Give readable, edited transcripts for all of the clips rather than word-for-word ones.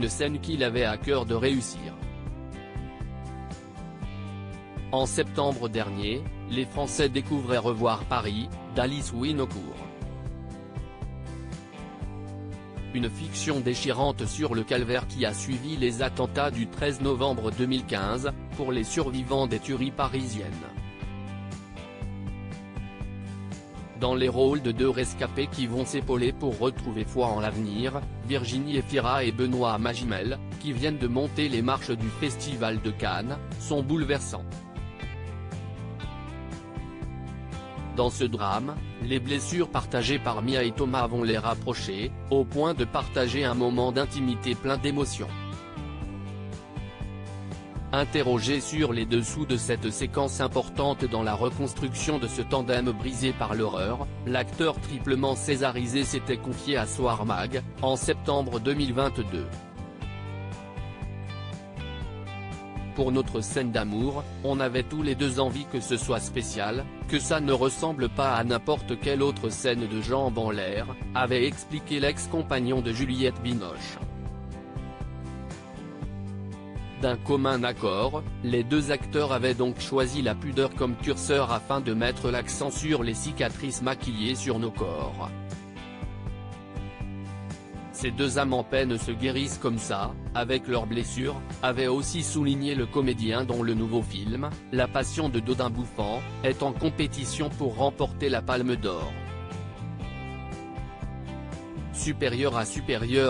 une scène qu'il avait à cœur de réussir. En septembre dernier, les Français découvraient Revoir Paris, d'Alice Winocourt. Une fiction déchirante sur le calvaire qui a suivi les attentats du 13 novembre 2015, pour les survivants des tueries parisiennes. Dans les rôles de deux rescapés qui vont s'épauler pour retrouver foi en l'avenir, Virginie Efira et Benoît Magimel, qui viennent de monter les marches du Festival de Cannes, sont bouleversants. Dans ce drame, les blessures partagées par Mia et Thomas vont les rapprocher, au point de partager un moment d'intimité plein d'émotions. Interrogé sur les dessous de cette séquence importante dans la reconstruction de ce tandem brisé par l'horreur, l'acteur triplement césarisé s'était confié à Soir Mag, en septembre 2022. Pour notre scène d'amour, on avait tous les deux envie que ce soit spécial, que ça ne ressemble pas à n'importe quelle autre scène de jambes en l'air, avait expliqué l'ex-compagnon de Juliette Binoche. D'un commun accord, les deux acteurs avaient donc choisi la pudeur comme curseur afin de mettre l'accent sur les cicatrices maquillées sur nos corps. Ces deux âmes en peine se guérissent comme ça, avec leurs blessures, avait aussi souligné le comédien dont le nouveau film, La Passion de Dodin Bouffant, est en compétition pour remporter la Palme d'Or. Supérieur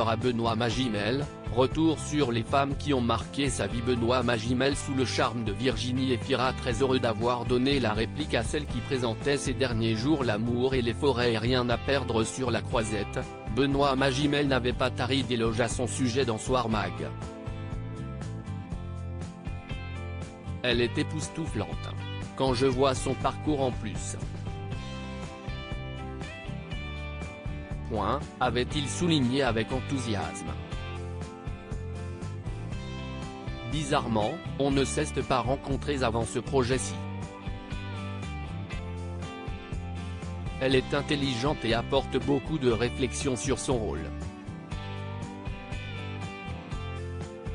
à Benoît Magimel, retour sur les femmes qui ont marqué sa vie. Benoît Magimel sous le charme de Virginie Efira, très heureux d'avoir donné la réplique à celle qui présentait ces derniers jours l'amour et les forêts et rien à perdre sur la Croisette. Benoît Magimel n'avait pas tari d'éloges à son sujet dans Soir Mag. Elle est époustouflante. Quand je vois son parcours en plus. Avait-il souligné avec enthousiasme. Bizarrement, on ne s'est pas rencontrés avant ce projet-ci. Elle est intelligente et apporte beaucoup de réflexion sur son rôle.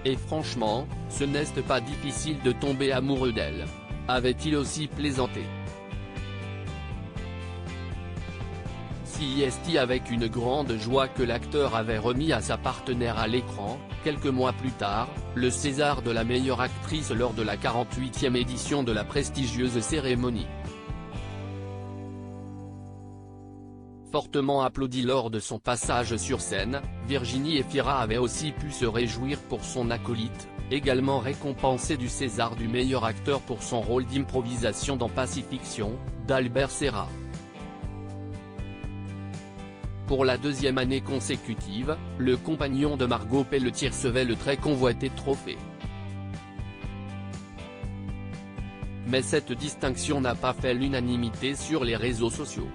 Et franchement, ce n'est pas difficile de tomber amoureux d'elle. Avait-il aussi plaisanté. C'est avec une grande joie que l'acteur avait remis à sa partenaire à l'écran, quelques mois plus tard, le César de la meilleure actrice lors de la 48e édition de la prestigieuse cérémonie. Fortement applaudi lors de son passage sur scène, Virginie Efira avait aussi pu se réjouir pour son acolyte, également récompensé du César du meilleur acteur pour son rôle d'improvisation dans Pacifiction, d'Albert Serra. Pour la deuxième année consécutive, le compagnon de Margot Pelletier recevait le très convoité trophée. Mais cette distinction n'a pas fait l'unanimité sur les réseaux sociaux.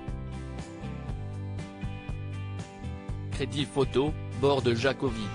Crédit photo, bord de Jacques Ovid.